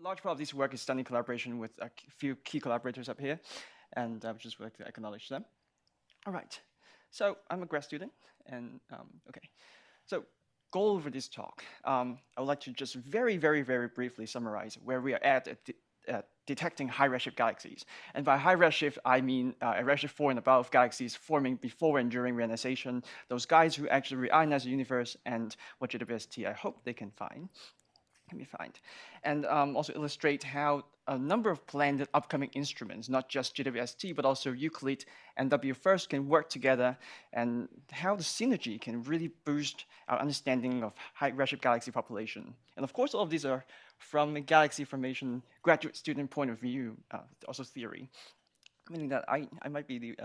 large part of this work is done in collaboration with a few key collaborators up here, and I would just like to acknowledge them. All right. So I'm a grad student, and okay. So goal for this talk, I would like to just very, very, very briefly summarize where we are at detecting high redshift galaxies. And by high redshift, I mean a redshift 4 and above galaxies forming before and during reionization, those guys who actually reionize the universe, and what JWST I hope they can be found. And also illustrate how a number of planned upcoming instruments, not just GWST, but also Euclid and WFIRST can work together, and how the synergy can really boost our understanding of high redshift galaxy population. And of course, all of these are from a galaxy formation graduate student point of view, also theory. Meaning that I might be the,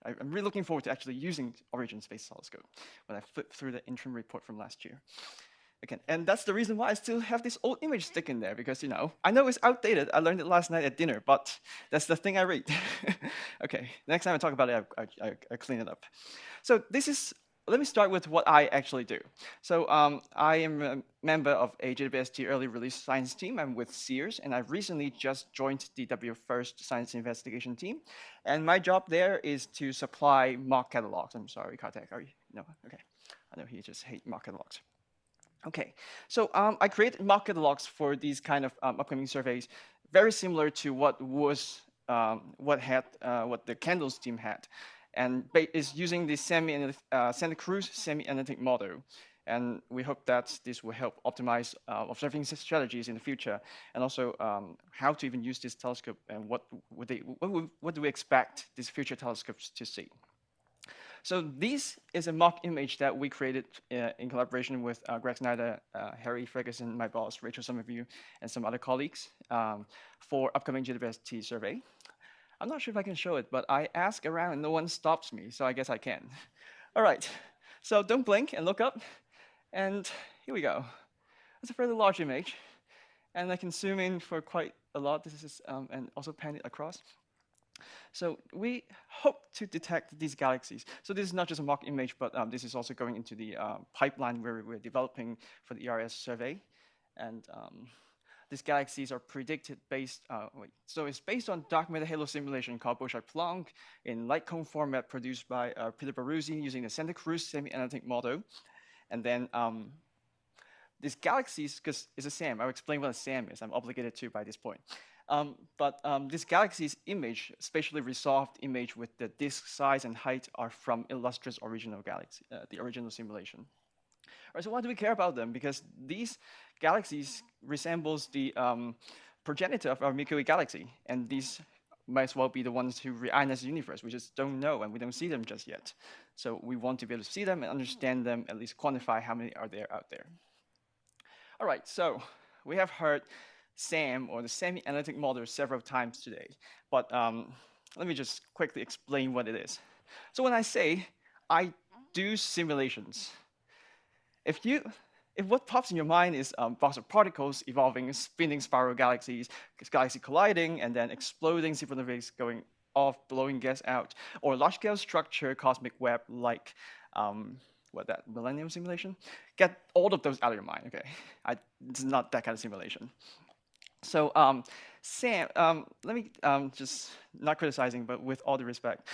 I'm really looking forward to actually using Origin Space Telescope when I flip through the interim report from last year. Again, and that's the reason why I still have this old image sticking there, because, you know, I know it's outdated. I learned it last night at dinner, but that's the thing I read. Okay, next time I talk about it, I clean it up. So let me start with what I actually do. So I am a member of a JWST early release science team. I'm with Sears, and I've recently just joined the WFIRST science investigation team. And my job there is to supply mock catalogs. I'm sorry, Kartik, are you? No, okay. I know he just hates mock catalogs. Okay, so I created mock catalogs for these kind of upcoming surveys, very similar to what the Candles team had, and is using the Santa Cruz semi-analytic model. And we hope that this will help optimize observing strategies in the future, and also how to even use this telescope, and what do we expect these future telescopes to see. So this is a mock image that we created in collaboration with Greg Snyder, Harry Ferguson, my boss, Rachel Somerville, and some other colleagues for upcoming GWST survey. I'm not sure if I can show it, but I ask around and no one stops me, so I guess I can. All right, so don't blink and look up. And here we go. It's a fairly large image, and I can zoom in for quite a lot. This is and also pan it across. So we hope to detect these galaxies. So this is not just a mock image, but this is also going into the pipeline where we're developing for the ERS survey. And these galaxies are predicted based, so it's based on dark matter halo simulation called Bouchard-Planck in light cone format produced by Peter Baruzzi using the Santa Cruz semi-analytic model. And then these galaxies, because it's a SAM, I'll explain what a SAM is. I'm obligated to by this point. But this galaxy's image, spatially resolved image with the disk size and height, are from Illustra's original galaxy, the original simulation. All right, so why do we care about them? Because these galaxies resembles the progenitor of our Milky Way galaxy, and these might as well be the ones who reionize the universe. We just don't know, and we don't see them just yet. So we want to be able to see them and understand them, at least quantify how many are there out there. All right, so we have heard SAM, or the semi-analytic model, several times today. But let me just quickly explain what it is. So when I say I do simulations, if what pops in your mind is box of particles evolving, spinning spiral galaxies, galaxy colliding, and then exploding supernovae going off, blowing gas out, or large-scale structure cosmic web like that Millennium simulation, get all of those out of your mind. Okay, it's not that kind of simulation. So SAM, let me just, not criticizing, but with all due respect,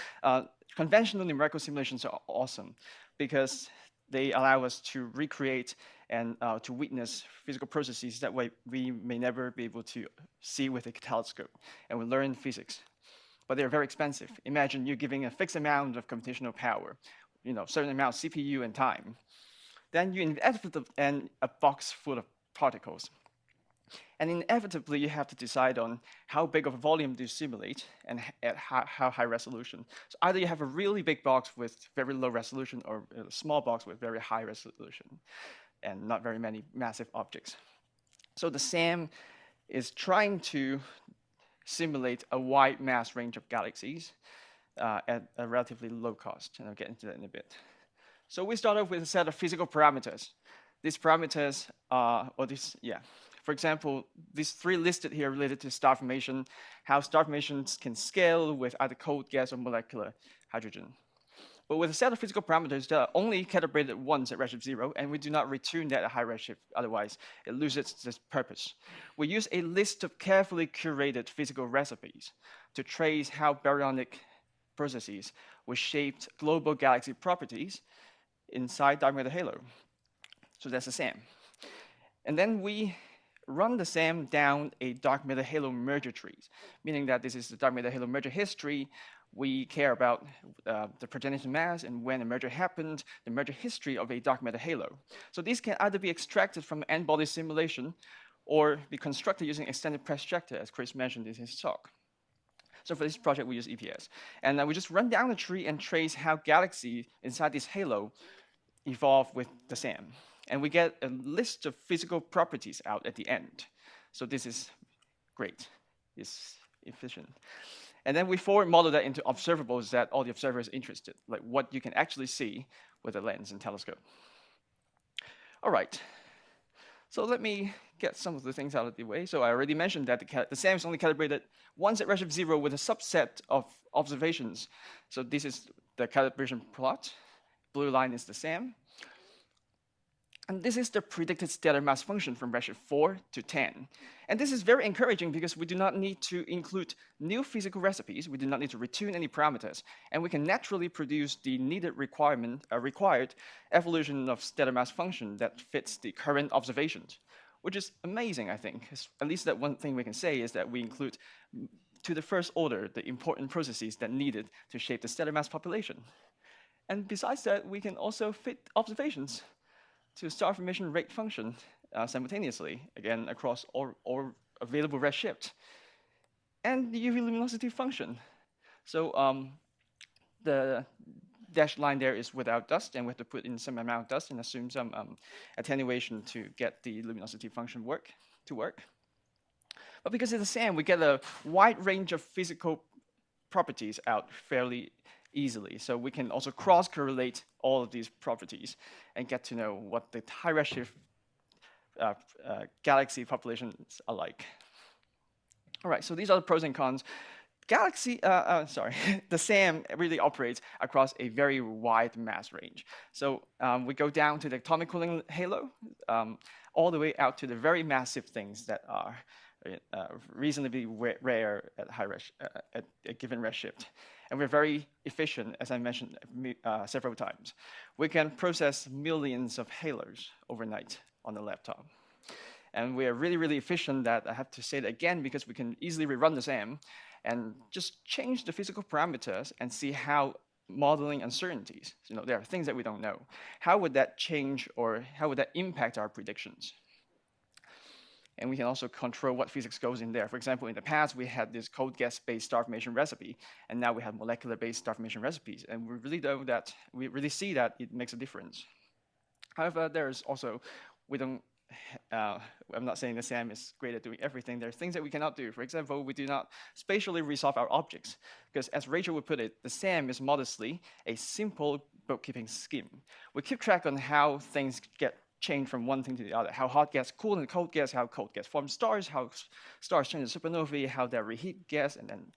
conventional numerical simulations are awesome because they allow us to recreate and to witness physical processes that way we may never be able to see with a telescope, and we learn physics. But they're very expensive. Imagine you giving a fixed amount of computational power, certain amount of CPU and time. Then you inevitably and a box full of particles. And inevitably, you have to decide on how big of a volume to simulate and at how high resolution. So either you have a really big box with very low resolution, or a small box with very high resolution and not very many massive objects. So the SAM is trying to simulate a wide mass range of galaxies at a relatively low cost, and I'll get into that in a bit. So we start off with a set of physical parameters. These parameters for example, these three listed here related to star formation, how star formations can scale with either cold gas or molecular hydrogen. but with a set of physical parameters that are only calibrated once at redshift 0, and we do not return that at high redshift, otherwise it loses its purpose. We use a list of carefully curated physical recipes to trace how baryonic processes will shape global galaxy properties inside dark matter halo. So that's the SAM. And then we run the SAM down a dark matter halo merger trees, meaning that this is the dark matter halo merger history. We care about the progenitor mass and when a merger happened, the merger history of a dark matter halo. So these can either be extracted from n-body simulation or be constructed using extended press trajector, as Chris mentioned in his talk. So for this project, we use EPS. And we just run down the tree and trace how galaxies inside this halo evolve with the SAM. And we get a list of physical properties out at the end. So this is great. It's efficient. And then we forward model that into observables that all the observers are interested, like what you can actually see with a lens and telescope. All right. So let me get some of the things out of the way. So I already mentioned that the SAM is only calibrated once at redshift 0 with a subset of observations. So this is the calibration plot. Blue line is the SAM. And this is the predicted stellar mass function from redshift 4 to 10. And this is very encouraging because we do not need to include new physical recipes. We do not need to retune any parameters. And we can naturally produce the needed required evolution of stellar mass function that fits the current observations, which is amazing, I think. At least that one thing we can say is that we include to the first order the important processes that needed to shape the stellar mass population. And besides that, we can also fit observations to star formation rate function simultaneously, again, across all available redshift. And the UV luminosity function. So the dashed line there is without dust, and we have to put in some amount of dust and assume some attenuation to get the luminosity function to work. But because it's a SAM, we get a wide range of physical properties out fairly easily. So we can also cross-correlate all of these properties and get to know what the high redshift galaxy populations are like. All right, so these are the pros and cons. The SAM really operates across a very wide mass range. So we go down to the atomic cooling halo, all the way out to the very massive things that are reasonably rare at at a given redshift. And we're very efficient, as I mentioned several times. We can process millions of halos overnight on the laptop. And we are really, really efficient that I have to say that again because we can easily rerun the SAM and just change the physical parameters and see how modeling uncertainties, there are things that we don't know. How would that change or how would that impact our predictions? And we can also control what physics goes in there. For example, in the past, we had this cold gas-based star formation recipe, and now we have molecular-based star formation recipes. And we really see that it makes a difference. However, there's also, I'm not saying the SAM is great at doing everything. There are things that we cannot do. For example, we do not spatially resolve our objects, because as Rachel would put it, the SAM is modestly a simple bookkeeping scheme. We keep track on how things get change from one thing to the other, how hot gas cool and cold gas, how cold gas forms stars, how stars turn to supernovae, how they reheat gas and then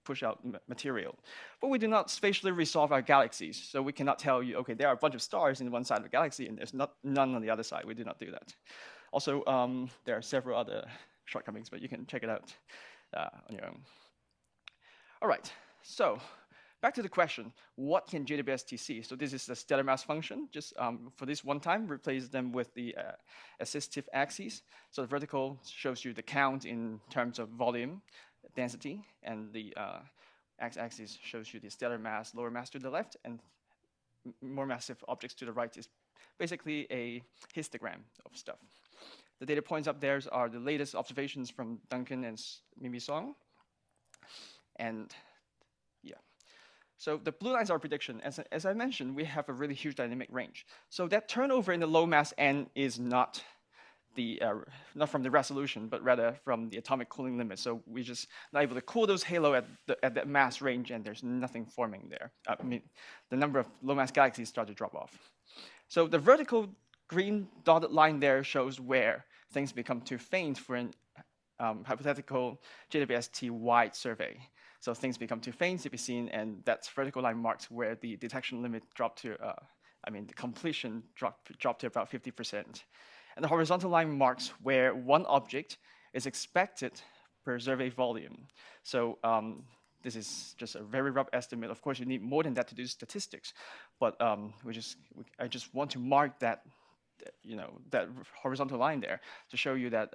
push out material. But we do not spatially resolve our galaxies, so we cannot tell you, okay, there are a bunch of stars in one side of the galaxy and there's none on the other side. We do not do that. Also, there are several other shortcomings, but you can check it out on your own. All right, so back to the question, what can JWST see? So this is the stellar mass function. Just for this one time, replace them with the assistive axes. So the vertical shows you the count in terms of volume, density, and the x-axis shows you the stellar mass, lower mass to the left, and more massive objects to the right is basically a histogram of stuff. The data points up there are the latest observations from Duncan and Mimi Song. And so the blue lines are prediction. As I mentioned, we have a really huge dynamic range. So that turnover in the low mass n is not from the resolution, but rather from the atomic cooling limit. So we're just not able to cool those halo at that mass range, and there's nothing forming there. I mean, the number of low mass galaxies start to drop off. So the vertical green dotted line there shows where things become too faint for an hypothetical JWST-wide survey. So things become too faint to be seen, and that vertical line marks where the detection limit dropped to, the completion dropped to about 50%. And the horizontal line marks where one object is expected per survey volume. So this is just a very rough estimate. Of course, you need more than that to do statistics, but I just want to mark that, that horizontal line there to show you that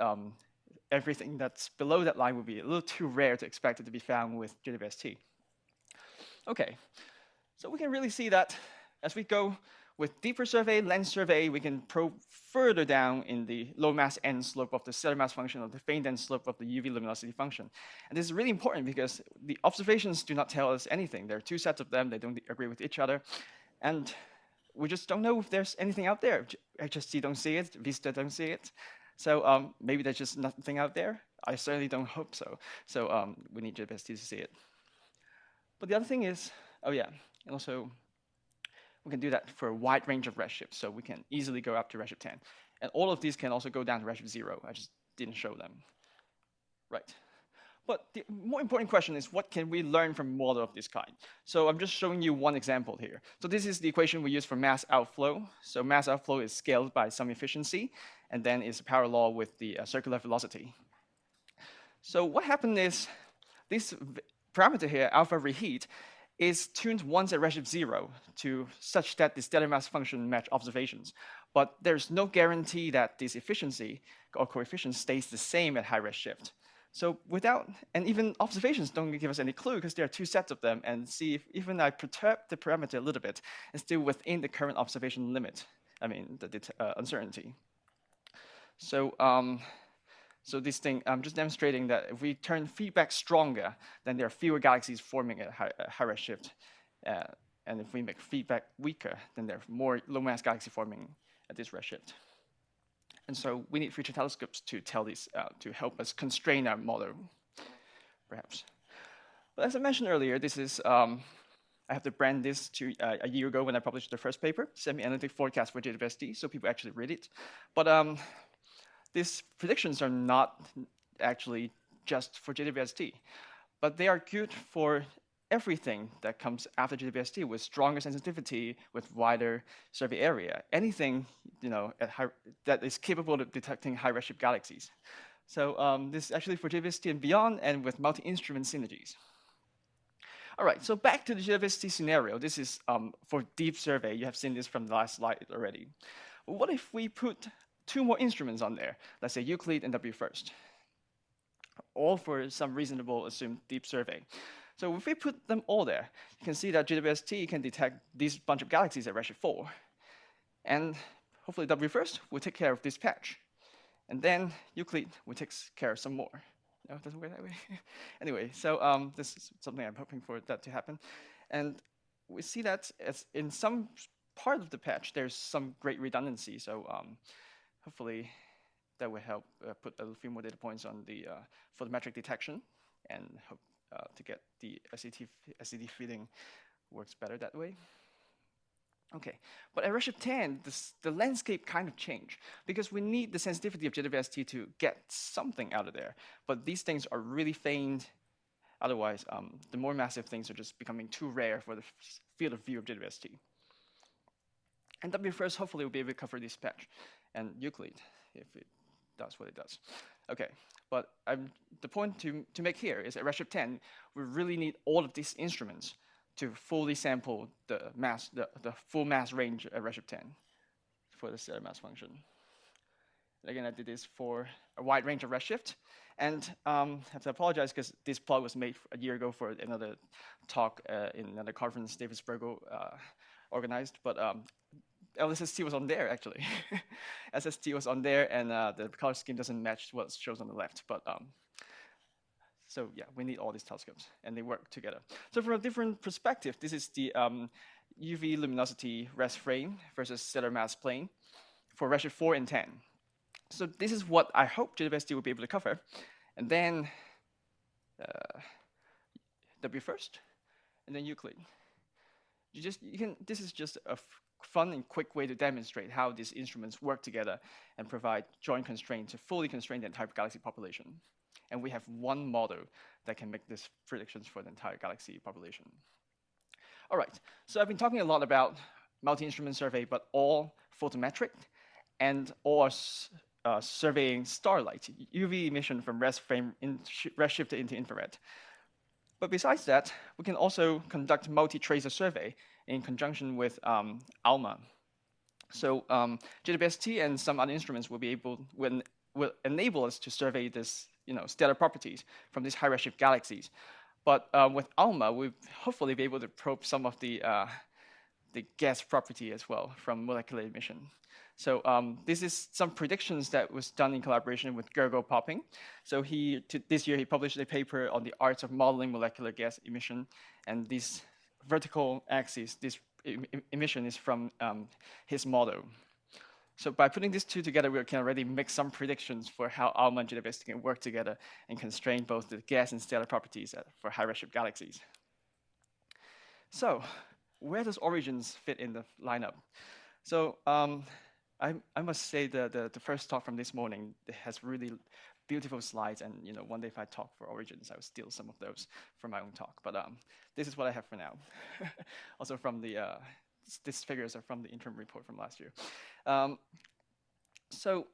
everything that's below that line would be a little too rare to expect it to be found with GWST. Okay, so we can really see that as we go with deeper survey, lens survey, we can probe further down in the low mass end slope of the stellar mass function or the faint end slope of the UV luminosity function. And this is really important because the observations do not tell us anything. There are two sets of them, they don't agree with each other. And we just don't know if there's anything out there. HST don't see it, VISTA don't see it. So maybe there's just nothing out there. I certainly don't hope so. So we need GWST to see it. But the other thing is, and also we can do that for a wide range of redshifts. So we can easily go up to redshift 10. And all of these can also go down to redshift 0. I just didn't show them. Right. But the more important question is, what can we learn from a model of this kind? So I'm just showing you one example here. So this is the equation we use for mass outflow. So mass outflow is scaled by some efficiency, and then is a power law with the circular velocity. So what happened is, this parameter here, alpha reheat, is tuned once at redshift 0 to such that the stellar mass function match observations. But there's no guarantee that this efficiency or coefficient stays the same at high redshift. So and even observations don't give us any clue because there are two sets of them, and see if even I perturb the parameter a little bit, it's still within the current observation limit, the uncertainty. So so this thing, I'm just demonstrating that if we turn feedback stronger, then there are fewer galaxies forming at high redshift. And if we make feedback weaker, then there are more low mass galaxy forming at this redshift. And so we need future telescopes to tell this, to help us constrain our model, perhaps. But as I mentioned earlier, this is, I have to brand this to a year ago when I published the first paper, semi-analytic forecast for GWST, so people actually read it. But these predictions are not actually just for GWST, but they are good for everything that comes after GWST with stronger sensitivity, with wider survey area, anything that is capable of detecting high redshift galaxies. So this is actually for GWST and beyond, and with multi-instrument synergies. All right, so back to the GWST scenario. This is for deep survey. You have seen this from the last slide already. What if we put two more instruments on there? Let's say Euclid and WFIRST, all for some reasonable assumed deep survey. So if we put them all there, you can see that GWST can detect this bunch of galaxies at redshift 4. And hopefully WFIRST will take care of this patch. And then Euclid will take care of some more. No, it doesn't work that way. Anyway, so this is something I'm hoping for that to happen. And we see that as in some part of the patch, there's some great redundancy. So hopefully that will help put a few more data points on the photometric detection, and hope to get the SCT feeding works better that way. Okay, but at redshift 10, the landscape kind of changed because we need the sensitivity of GWST to get something out of there. But these things are really faint. Otherwise, the more massive things are just becoming too rare for the field of view of GWST. And WFIRST hopefully will be able to cover this patch, and Euclid, if it does what it does. Okay, but the point to make here is at redshift 10, we really need all of these instruments to fully sample the full mass range at redshift 10 for the stellar mass function. And again, I did this for a wide range of redshift, and I have to apologize because this plot was made a year ago for another talk in another conference David Spergel organized, but LSST was on there, actually. SST was on there, and the color scheme doesn't match what shows on the left. But so yeah, we need all these telescopes, and they work together. So from a different perspective, this is the UV luminosity rest frame versus stellar mass plane for redshift 4 and 10. So this is what I hope GWST will be able to cover. And then WFIRST, and then Euclid. This is just a fun and quick way to demonstrate how these instruments work together and provide joint constraint to fully constrain the entire galaxy population. and we have one model that can make these predictions for the entire galaxy population. All right, so I've been talking a lot about multi-instrument survey, but all photometric and all surveying starlight, UV emission from res frame redshifted into infrared. But besides that, we can also conduct multi-tracer survey in conjunction with ALMA. So JWST and some other instruments will enable us to survey this, stellar properties from these high redshift galaxies. But with ALMA, we'll hopefully be able to probe some of the gas property as well from molecular emission. So this is some predictions that was done in collaboration with Gergo Popping. So this year he published a paper on the art of modeling molecular gas emission, and this vertical axis, this emission is from his model. So by putting these two together, we can already make some predictions for how ALMA and JWST can work together and constrain both the gas and stellar properties for high redshift galaxies. So where does Origins fit in the lineup? So I must say the first talk from this morning has really beautiful slides, and one day if I talk for Origins, I will steal some of those for my own talk. But this is what I have for now. Also from these figures are from the interim report from last year. So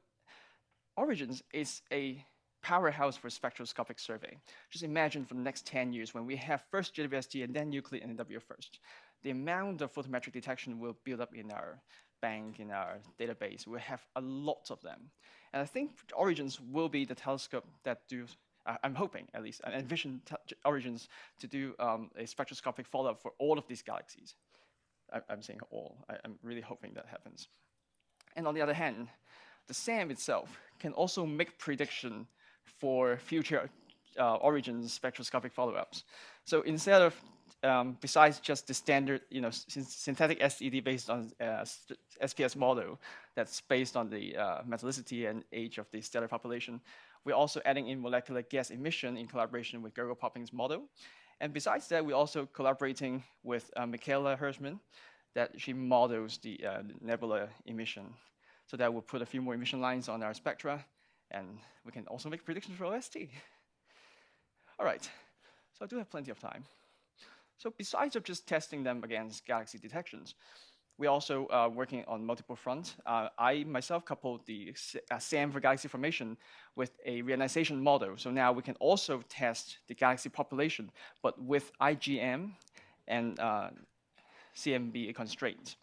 Origins is a powerhouse for spectroscopic survey. Just imagine for the next 10 years when we have first JWST and then Euclid and NW first. The amount of photometric detection will build up in our bank, in our database. We'll have a lot of them. And I think Origins will be the telescope that I'm hoping at least, I envision Origins to do a spectroscopic follow-up for all of these galaxies. I'm saying all. I'm really hoping that happens. And on the other hand, the SAM itself can also make prediction for future Origins spectroscopic follow-ups. So instead of besides just the standard, synthetic SED based on SPS model that's based on the metallicity and age of the stellar population, we're also adding in molecular gas emission in collaboration with Gergo Popping's model. And besides that, we're also collaborating with Michaela Hirschman, that she models the nebula emission. So that will put a few more emission lines on our spectra, and we can also make predictions for OST. All right, so I do have plenty of time. So besides of just testing them against galaxy detections, we're also working on multiple fronts. I myself coupled the SAM for galaxy formation with a reionization model. So now we can also test the galaxy population, but with IgM and CMB constraints.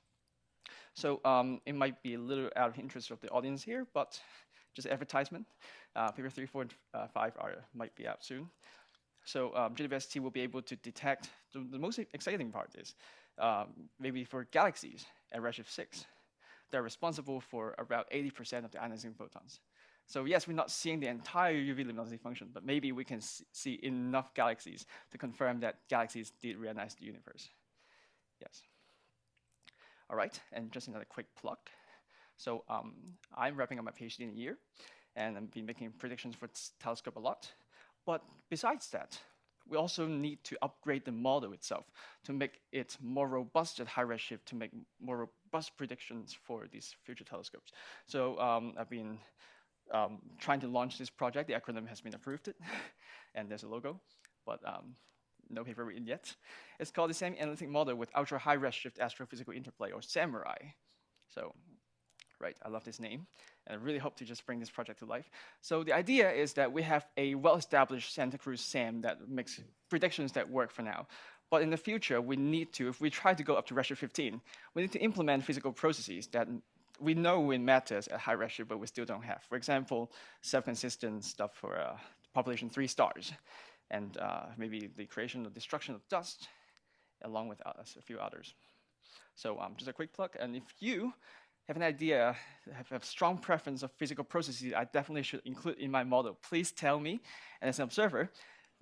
So it might be a little out of interest of the audience here, but just advertisement. Paper 3, 4, and 5 might be out soon. So JWST will be able to detect, the most exciting part is, maybe for galaxies at redshift 6, they're responsible for about 80% of the ionizing photons. So yes, we're not seeing the entire UV luminosity function, but maybe we can see enough galaxies to confirm that galaxies did reionize the universe. Yes. All right, and just another quick plug. So I'm wrapping up my PhD in a year, and I've been making predictions for this telescope a lot. But besides that, we also need to upgrade the model itself to make it more robust at high redshift, to make more robust predictions for these future telescopes. So I've been trying to launch this project. The acronym has been approved, and there's a logo, but no paper written yet. It's called the Semi-Analytic Model with Ultra High Redshift Astrophysical Interplay, or SAMURAI. So, right, I love this name, and I really hope to just bring this project to life. So the idea is that we have a well-established Santa Cruz SAM that makes predictions that work for now. But in the future, we need to, if we try to go up to redshift 15, we need to implement physical processes that we know it matters at high redshift, but we still don't have. For example, self-consistent stuff for population 3 stars, and maybe the creation or destruction of dust, along with a few others. So just a quick plug, and if you have an idea, have a strong preference of physical processes I definitely should include in my model, please tell me. And as an observer,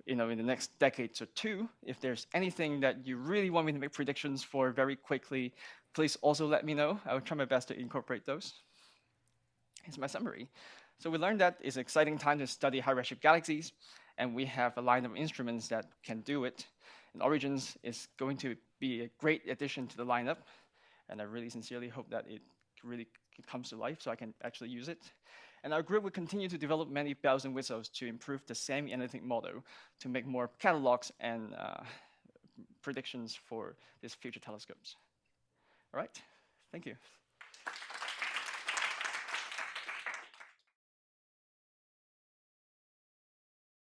in the next decades or two, if there's anything that you really want me to make predictions for very quickly, please also let me know. I will try my best to incorporate those. Here's my summary. So we learned that it's an exciting time to study high redshift galaxies, and we have a line of instruments that can do it. And Origins is going to be a great addition to the lineup, and I really sincerely hope that it really comes to life so I can actually use it. And our group will continue to develop many bells and whistles to improve the semi-analytic model to make more catalogs and predictions for these future telescopes. All right, thank you.